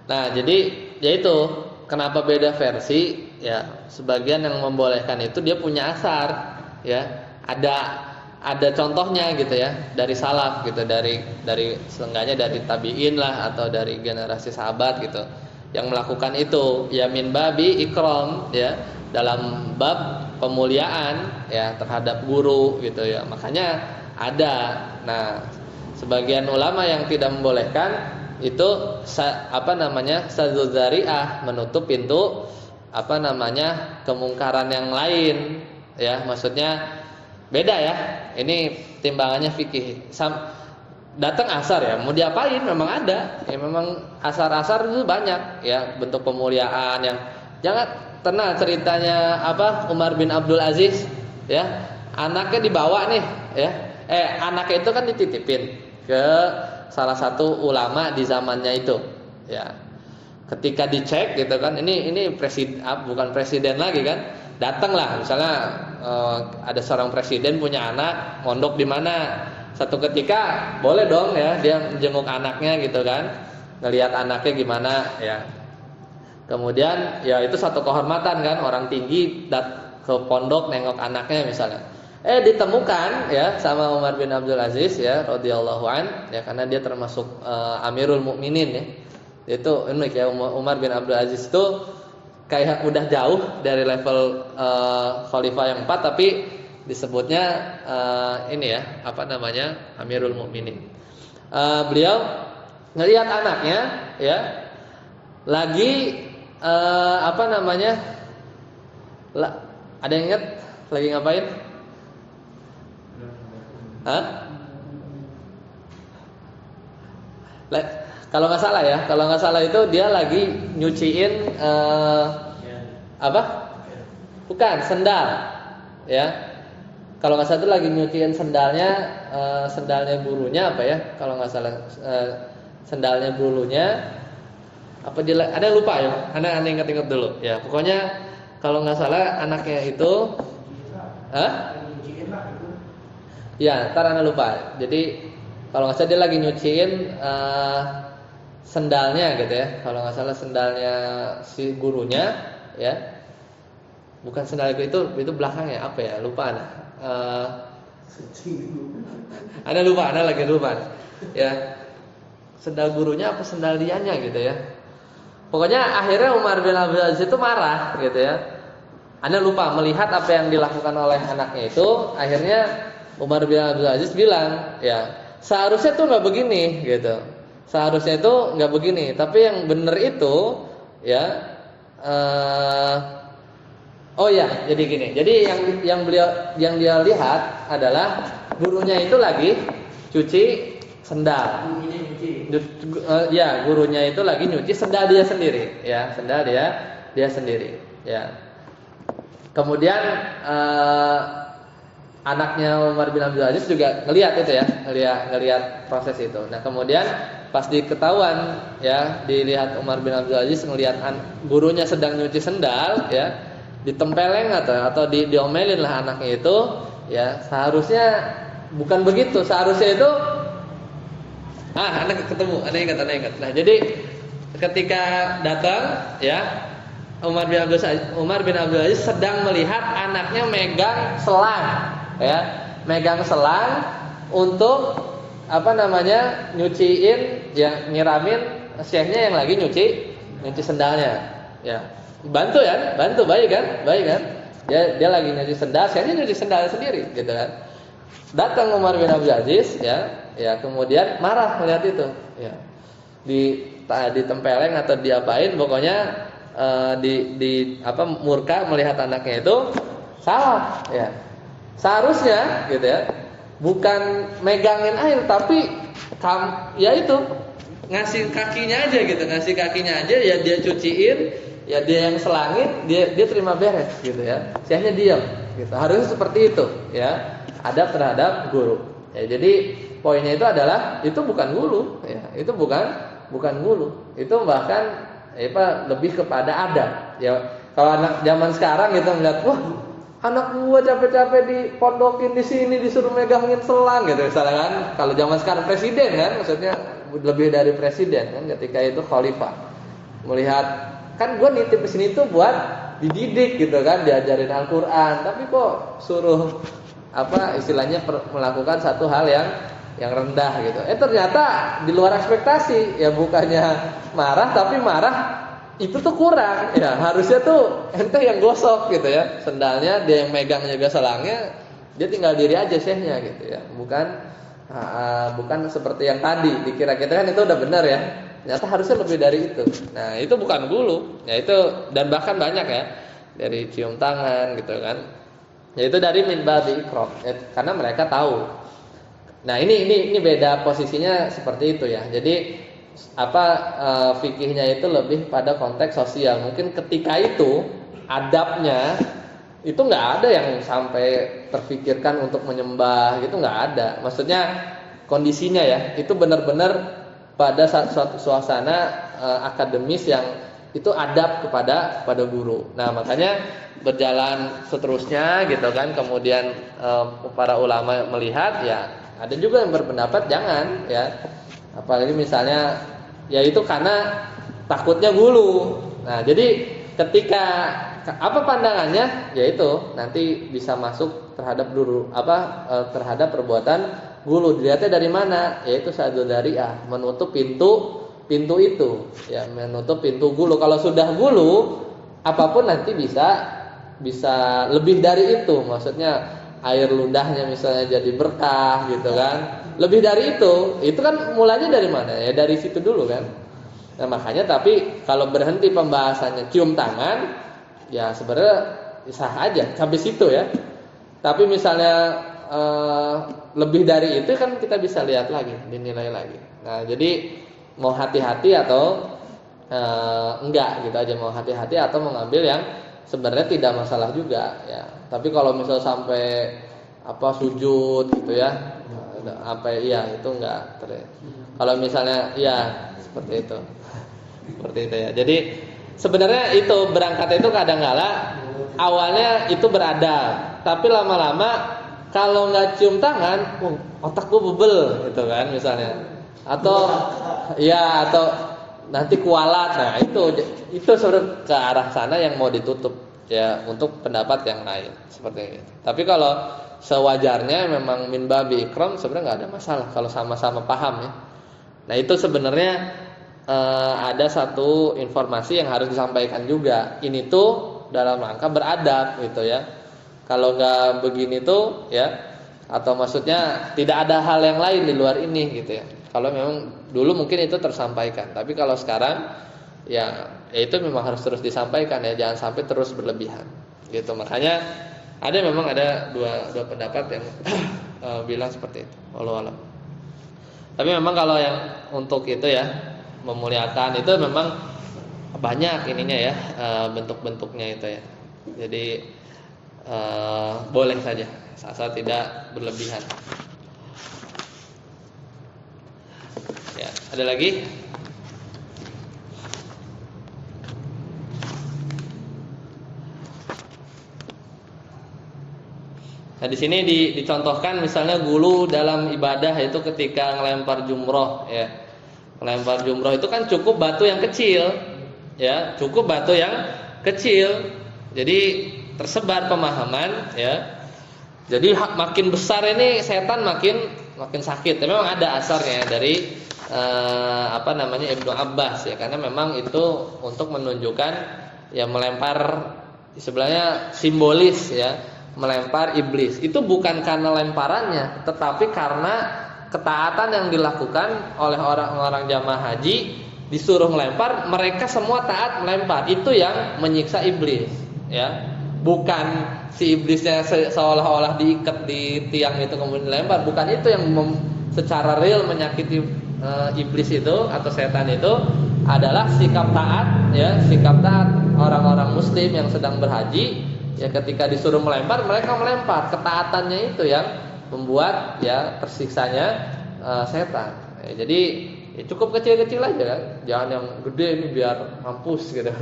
Nah, jadi ya itu kenapa beda versi ya. Sebagian yang membolehkan itu dia punya asar ya. Ada contohnya gitu ya, dari salaf gitu, dari seenggaknya dari tabi'in lah, atau dari generasi sahabat gitu yang melakukan itu ya, min babi ikram ya, dalam bab pemuliaan ya terhadap guru gitu ya. Makanya ada. Nah, sebagian ulama yang tidak membolehkan itu sadzul dzari'ah, menutup pintu kemungkaran yang lain ya. Maksudnya beda ya, ini timbangannya fikih. Datang asar ya, mau diapain? Memang ada ya, memang asar-asar itu banyak ya, bentuk pemuliaan yang jangan tenang. Ceritanya Umar bin Abdul Aziz ya, anaknya dibawa nih ya, anaknya itu kan dititipin ke salah satu ulama di zamannya itu ya. Ketika dicek gitu kan, ini presiden, bukan presiden lagi kan, datanglah misalnya ada seorang presiden punya anak mondok di mana. Satu ketika boleh dong ya dia jenguk anaknya gitu kan, ngelihat anaknya gimana ya. Kemudian ya itu satu kehormatan kan, orang tinggi ke pondok nengok anaknya misalnya. Ditemukan ya sama Umar bin Abdul Aziz ya radhiyallahu an ya, karena dia termasuk Amirul Mukminin ya. Itu unik ya, Umar bin Abdul Aziz itu kayak udah jauh dari level khalifah yang 4, tapi disebutnya ini ya, Amirul Mukminin. Beliau ngelihat anaknya ya lagi ada yang ingat lagi ngapain? Kalau nggak salah itu dia lagi nyuciin bukan sendal ya. Kalau nggak salah itu lagi nyuciin sendalnya gurunya kalau nggak salah sendalnya gurunya ada yang lupa ya, anda ingat dulu ya. Pokoknya kalau nggak salah anaknya itu ya ntar anda lupa. Jadi kalau nggak salah dia lagi nyuciin sendalnya gitu ya. Kalau nggak salah sendalnya si gurunya ya. Bukan sendal itu belakangnya apa ya? Lupa ana. Ana lupa, ana lagi lupa. Ya. Sendal gurunya apa sendal dianya gitu ya. Pokoknya akhirnya Umar bin Abdul Aziz itu marah gitu ya. Anda lupa melihat apa yang dilakukan oleh anaknya itu. Akhirnya Umar bin Abdul Aziz bilang, ya seharusnya tuh nggak begini gitu. Seharusnya itu nggak begini. Tapi yang benar itu, ya, oh ya, jadi gini. Jadi yang dia lihat adalah gurunya itu lagi cuci sendal. Ya, gurunya itu lagi nyuci sendal dia sendiri, ya, sendal dia sendiri, ya. Kemudian anaknya Umar bin Abdul Aziz juga ngelihat itu ya, ngelihat proses itu. Nah, kemudian pas diketahuan ya, dilihat Umar bin Abdul Aziz ngelihat gurunya sedang nyuci sendal, ya, ditempeleng atau diomelin lah anaknya itu, ya. Seharusnya bukan begitu, seharusnya itu anak ketemu, anak ingat. Nah, jadi ketika datang, ya, Umar bin Abdul Aziz sedang melihat anaknya megang selang, ya, megang selang untuk nyuciin, ya, nyiramin syekhnya yang lagi nyuci sendalnya, ya. Bantu baik kan? Dia lagi nyuci sendal, syekhnya nyuci sendal sendiri, gitu kan. Datang Umar bin Abdul Aziz, ya, kemudian marah melihat itu, ya, ditempeleng atau diapain, pokoknya murka melihat anaknya itu salah, ya. Seharusnya, gitu ya, bukan megangin air, tapi ya itu ngasih kakinya aja, ya dia cuciin, ya dia yang selangin, dia terima beres, gitu ya. Syekhnya diam, gitu. Harusnya seperti itu, ya. Adab terhadap guru. Ya, jadi poinnya itu adalah itu bukan guru, ya. Itu bukan guru. Itu bahkan lebih kepada adab. Ya, kalau anak zaman sekarang gitu melihat, wah, anak gua capek-capek dipondokin di sini disuruh megangin selang gitu misalnya kan. Kalau zaman sekarang presiden kan, maksudnya lebih dari presiden kan, ketika itu khalifah. Melihat kan gua nitip di sini tuh buat dididik gitu kan, diajarin Al-Qur'an, tapi kok suruh istilahnya melakukan satu hal yang rendah gitu. Ternyata di luar ekspektasi, ya, bukannya marah tapi marah itu tuh kurang, ya. Harusnya tuh ente yang gosok gitu ya sendalnya, dia yang megang juga selangnya, dia tinggal diri aja syekhnya gitu ya. Bukan seperti yang tadi dikira kita kan itu udah benar ya. Ternyata harusnya lebih dari itu. Nah, itu bukan gulu. Ya itu, dan bahkan banyak ya, dari cium tangan gitu kan. Yaitu dari min babi ikram, ya, karena mereka tahu. Nah, ini beda posisinya seperti itu ya. Jadi fikihnya itu lebih pada konteks sosial. Mungkin ketika itu adabnya itu nggak ada yang sampai terfikirkan untuk menyembah gitu, nggak ada. Maksudnya kondisinya ya, itu benar-benar pada suatu suasana akademis yang itu adab kepada guru. Nah, makanya berjalan seterusnya gitu kan. Kemudian para ulama melihat, ya, ada juga yang berpendapat jangan, ya. Apalagi misalnya ya itu karena takutnya gulu. Nah, jadi ketika apa pandangannya, yaitu nanti bisa masuk terhadap terhadap perbuatan gulu. Dilihatnya dari mana? Yaitu sadu dariah, menutup pintu itu, ya, menutup pintu gulu. Kalau sudah gulu, apapun nanti bisa lebih dari itu. Maksudnya air ludahnya misalnya jadi berkah gitu kan. Lebih dari itu kan mulanya dari mana? Ya dari situ dulu kan. Nah, makanya tapi kalau berhenti pembahasannya cium tangan, ya sebenarnya sah aja sampai situ ya. Tapi misalnya lebih dari itu kan kita bisa lihat lagi, dinilai lagi. Nah, jadi mau hati-hati atau enggak gitu aja, mau hati-hati atau mengambil yang sebenarnya tidak masalah juga ya. Tapi kalau misal sampai sujud gitu ya, itu enggak. Kalau misalnya ya seperti itu. Seperti itu ya. Jadi sebenarnya itu berangkat itu kadang-kala awalnya itu beradab, tapi lama-lama kalau nggak cium tangan, otak gue bebel gitu kan misalnya. Atau nanti kualat. Nah, itu sebenarnya ke arah sana yang mau ditutup ya untuk pendapat yang lain seperti itu. Tapi kalau sewajarnya memang min babi ikram sebenarnya nggak ada masalah kalau sama-sama paham ya. Nah, itu sebenarnya ada satu informasi yang harus disampaikan juga. Ini tuh dalam rangka beradab gitu ya. Kalau nggak begini tuh ya, atau maksudnya tidak ada hal yang lain di luar ini gitu ya. Kalau memang dulu mungkin itu tersampaikan, tapi kalau sekarang ya itu memang harus terus disampaikan ya, jangan sampai terus berlebihan gitu. Makanya memang ada dua pendapat yang bilang seperti itu. Wallahu a'lam. Tapi memang kalau yang untuk itu ya memuliakan itu memang banyak ininya ya, bentuk-bentuknya itu ya. Jadi boleh saja, asal tidak berlebihan. Ya, ada lagi? Nah, di sini dicontohkan misalnya gulu dalam ibadah itu ketika ngelempar jumroh ya. Ngelempar jumroh itu kan cukup batu yang kecil ya, cukup batu yang kecil. Jadi tersebar pemahaman ya. Jadi makin besar ini setan makin sakit. Tapi memang ada asarnya dari Ibnu Abbas ya, karena memang itu untuk menunjukkan ya melempar sebenarnya simbolis ya, melempar iblis. Itu bukan karena lemparannya, tetapi karena ketaatan yang dilakukan oleh orang-orang jamaah haji, disuruh melempar, mereka semua taat melempar. Itu yang menyiksa iblis ya. Bukan si iblisnya seolah-olah diikat di tiang itu kemudian dilempar, bukan itu yang secara real menyakiti iblis itu atau setan itu. Adalah sikap taat ya, sikap taat orang-orang muslim yang sedang berhaji ya, ketika disuruh melempar mereka melempar. Ketaatannya itu yang membuat ya tersiksanya setan ya. Jadi ya cukup kecil-kecil aja kan, jangan yang gede ini biar mampus gitu.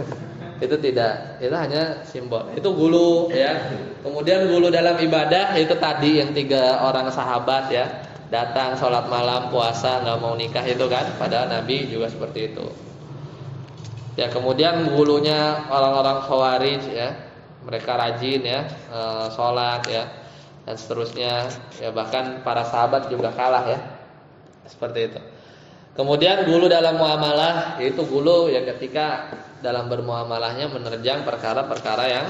Itu tidak, itu hanya simbol. Itu gulu ya. Kemudian gulu dalam ibadah itu tadi yang 3 orang sahabat ya, datang sholat malam, puasa, nggak mau nikah itu kan, padahal Nabi juga seperti itu. Ya, kemudian gulunya orang-orang Khawarij ya, mereka rajin ya, sholat ya, dan seterusnya ya, bahkan para sahabat juga kalah ya, seperti itu. Kemudian gulu dalam muamalah, yaitu gulu ya ketika dalam bermuamalahnya menerjang perkara-perkara yang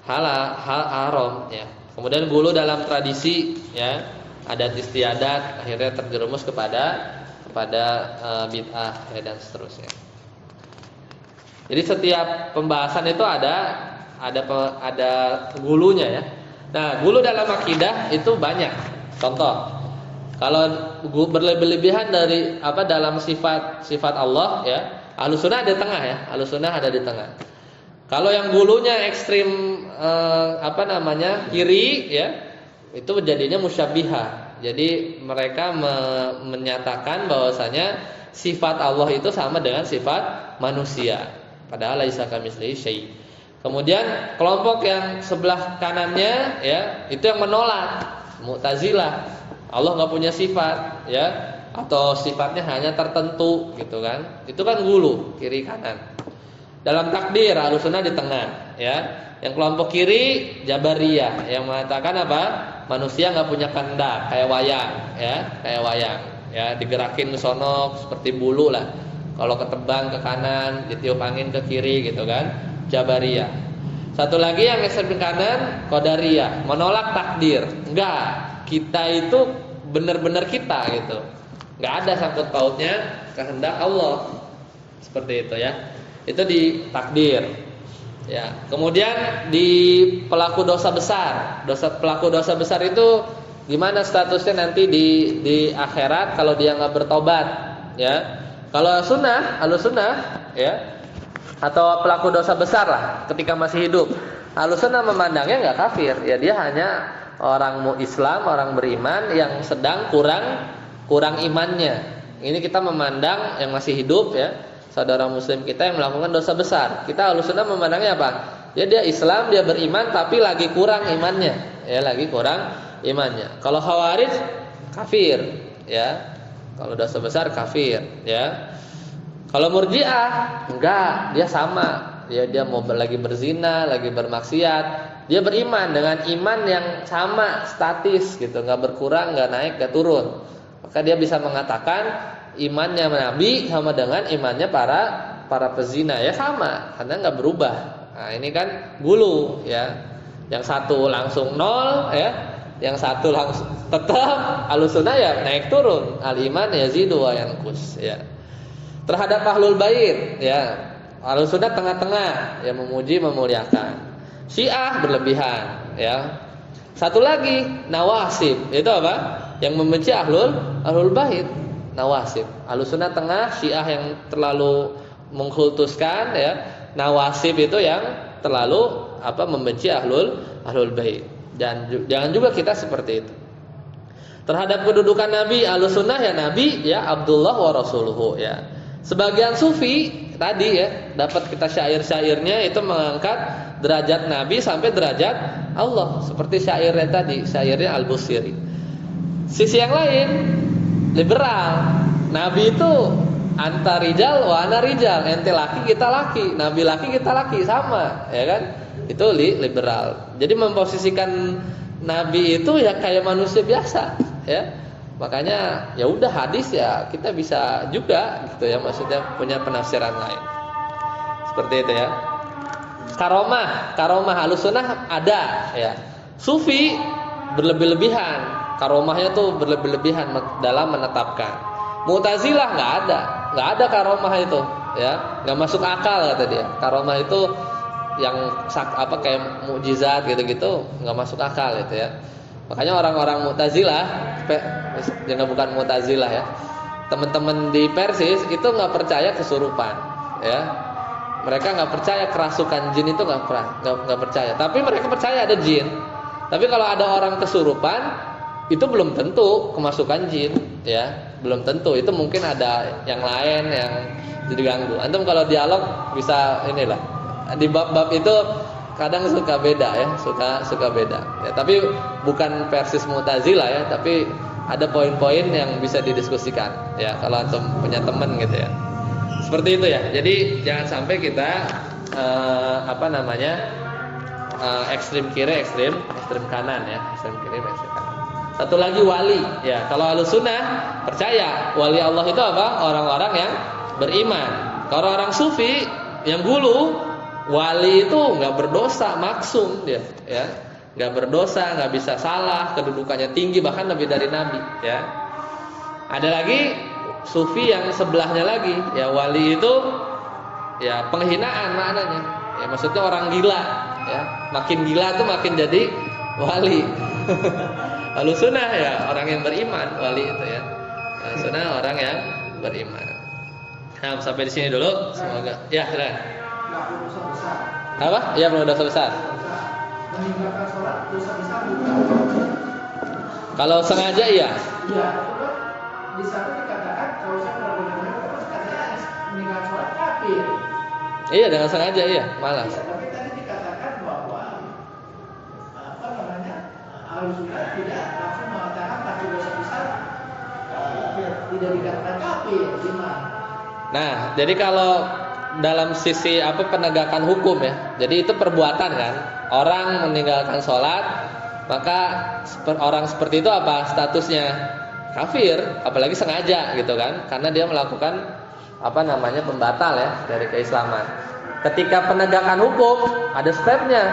haram ya. Kemudian gulu dalam tradisi ya, adat istiadat, akhirnya terjerumus kepada bid'ah ya, dan seterusnya. Jadi setiap pembahasan itu ada gulunya ya. Nah, gulu dalam akidah itu banyak. Contoh, kalau berlebihan dari dalam sifat Allah ya, Ahlussunnah ada di tengah ya. Ahlussunnah ada di tengah. Kalau yang gulunya ekstrim kiri ya, itu jadinya musyabbihah. Jadi mereka menyatakan bahwasanya sifat Allah itu sama dengan sifat manusia. Padahal laisa kamitslihi syai'. Kemudian kelompok yang sebelah kanannya ya, itu yang menolak, Mu'tazilah. Allah enggak punya sifat ya, atau sifatnya hanya tertentu gitu kan. Itu kan gulu kiri kanan. Dalam takdir Ahlussunnah di tengah ya. Yang kelompok kiri Jabariyah yang mengatakan manusia enggak punya kehendak, kayak wayang ya, digerakin ke sono seperti bulu lah. Kalau ketebang ke kanan, ditiup angin ke kiri gitu kan, Jabariyah. Satu lagi yang ekstrem kanan, Qadariyah, menolak takdir. Enggak, kita itu benar-benar kita gitu. Enggak ada sangkut pautnya kehendak Allah. Seperti itu ya. Itu di takdir. Ya, kemudian di pelaku dosa besar. Pelaku dosa besar itu gimana statusnya nanti di akhirat kalau dia enggak bertobat, ya. Kalau Ahlussunnah ya, atau pelaku dosa besar lah ketika masih hidup, Ahlussunnah memandangnya enggak kafir, ya dia hanya orang Islam, orang beriman yang sedang kurang imannya. Ini kita memandang yang masih hidup ya, saudara muslim kita yang melakukan dosa besar. Kita Ahlussunnah memandangnya apa? Ya dia Islam, dia beriman tapi lagi kurang imannya. Ya, lagi kurang imannya. Kalau Khawarij kafir, ya. Kalau dosa besar kafir, ya. Kalau Murji'ah enggak, dia sama. Dia mau lagi berzina, lagi bermaksiat, dia beriman dengan iman yang sama, statis gitu, enggak berkurang, enggak naik, enggak turun. Maka dia bisa mengatakan imannya Nabi sama dengan imannya para pezina, ya sama, karena enggak berubah. Nah, ini kan gulu ya. Yang satu langsung nol ya, yang satu langsung tetap. Ahlussunnah ya naik turun, al iman yazidu wa yanqus ya. Terhadap ahlul bait ya, Ahlussunnah tengah-tengah, yang memuji memuliakan. Syiah berlebihan ya. Satu lagi nawasib, itu apa? Yang membenci ahlul bait, nawasib. Ahlussunnah tengah, Syiah yang terlalu mengkultuskan ya. Nawasib itu yang terlalu membenci ahlul bait. Dan jangan juga kita seperti itu. Terhadap kedudukan Nabi, Ahlussunnah ya Nabi ya Abdullah wa Rasuluhu ya. Sebagian sufi tadi ya, dapat kita syair-syairnya itu mengangkat derajat Nabi sampai derajat Allah, seperti syairnya tadi, syairnya Al-Busiri. Sisi yang lain liberal. Nabi itu anta rijal wa ana rijal, ente laki kita laki, Nabi laki kita laki, sama, ya kan? Itu liberal. Jadi memposisikan Nabi itu ya kayak manusia biasa, ya. Makanya ya udah hadis ya kita bisa juga gitu ya, maksudnya punya penafsiran lain. Seperti itu ya. Karomah Ahlussunnah ada ya. Sufi berlebih-lebihan. Karomahnya tuh berlebih-lebihan dalam menetapkan. Mu'tazilah enggak ada karomah itu ya. Enggak masuk akal kata dia. Karomah itu yang kayak mukjizat gitu-gitu enggak masuk akal itu ya. Makanya orang-orang Mu'tazilah, jangan bukan Mu'tazilah ya, teman-teman di Persis itu nggak percaya kesurupan, ya. Mereka nggak percaya kerasukan jin itu nggak percaya. Tapi mereka percaya ada jin. Tapi kalau ada orang kesurupan, itu belum tentu kemasukan jin, ya, belum tentu. Itu mungkin ada yang lain yang diganggu. Antum kalau dialog bisa inilah di bab-bab itu. Kadang suka beda ya, suka beda. Ya, tapi bukan Persis Mu'tazilah ya, tapi ada poin-poin yang bisa didiskusikan. Ya, kalau antum punya teman gitu ya. Seperti itu ya. Jadi jangan sampai kita ekstrim kiri, ekstrim kanan ya, ekstrim kiri, ekstrim kanan. Satu lagi wali ya. Kalau Ahlussunnah percaya wali Allah itu apa? Orang-orang yang beriman. Kalau orang sufi yang gulu, wali itu nggak berdosa, maksum dia, ya, nggak berdosa, nggak bisa salah, kedudukannya tinggi bahkan lebih dari Nabi, ya. Ada lagi sufi yang sebelahnya lagi, ya wali itu, ya penghinaan maknanya, ya maksudnya orang gila, ya, makin gila tuh makin jadi wali. Ahlussunnah ya orang yang beriman, wali itu ya, Ahlussunnah orang yang beriman. Nah sampai di sini dulu, semoga, ya, lah. Nggak perlu dosa besar. Apa? Iya perlu dosa besar. Meninggalkan sholat dosa besar bukan? Kalau sengaja iya. Iya, itu kan di sana dikatakan kalau saya benar-benar katanya meninggalkan sholat kafir. Iya dengan sengaja iya, malas. Iya, tapi tadi dikatakan bahwa Ahlussunnah tidak langsung mengatakan kafir dosa besar, tidak dikatakan kafir, iman. Nah, jadi kalau dalam sisi penegakan hukum ya. Jadi itu perbuatan kan. Orang meninggalkan sholat, maka orang seperti itu apa statusnya? Kafir, apalagi sengaja gitu kan. Karena dia melakukan pembatal ya dari keislaman. Ketika penegakan hukum ada stepnya.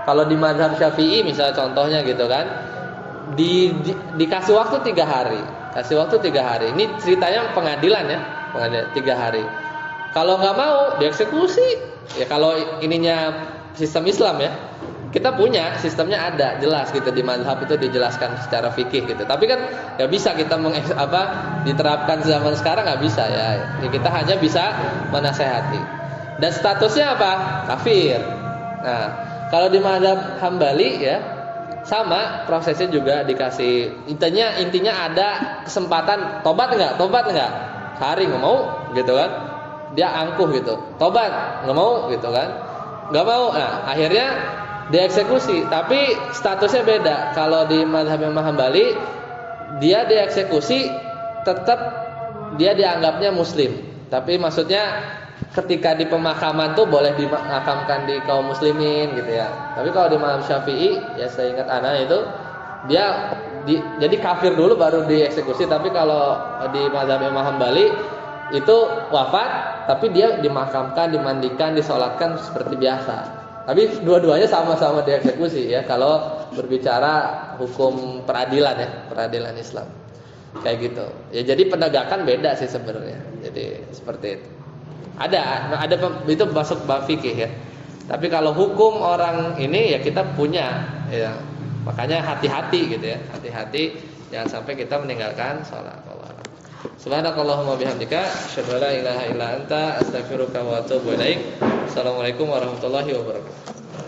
Kalau di mazhab Syafi'i misalnya contohnya gitu kan, dikasih waktu 3 hari. Kasih waktu 3 hari. Ini ceritanya pengadilan ya, pengadilan 3 hari. Kalau nggak mau dieksekusi, ya kalau ininya sistem Islam ya, kita punya sistemnya ada jelas gitu di mazhab itu dijelaskan secara fikih gitu. Tapi kan nggak bisa kita diterapkan zaman sekarang nggak bisa ya. Kita hanya bisa menasehati. Dan statusnya apa? Kafir. Nah, kalau di mazhab Hambali ya sama prosesnya juga dikasih. Intinya ada kesempatan tobat nggak? Sehari nggak mau gitu kan? Dia angkuh gitu, tobat nggak mau gitu kan, nggak mau. Nah akhirnya dieksekusi, tapi statusnya beda. Kalau di mazhab Imam Hambali dia dieksekusi tetap dia dianggapnya muslim, Tapi maksudnya ketika di pemakaman tuh boleh dimakamkan di kaum muslimin gitu ya. Tapi kalau di mazhab Syafi'i ya saya ingat anak itu dia jadi kafir dulu baru dieksekusi. Tapi kalau di mazhab Imam Hambali itu wafat tapi dia dimakamkan, dimandikan, disolatkan seperti biasa. Tapi dua-duanya sama-sama dieksekusi ya kalau berbicara hukum peradilan ya, peradilan Islam. Kayak gitu. Ya jadi penegakan beda sih sebenarnya. Jadi seperti itu. Ada itu masuk bab fikih ya. Tapi kalau hukum orang ini ya kita punya ya. Makanya hati-hati gitu ya. Hati-hati jangan sampai kita meninggalkan salat. Subhanakallahumma bihamdika asyhadu an la ilaha illa anta astaghfiruka wa atubu ilaik. Assalamualaikum warahmatullahi wabarakatuh.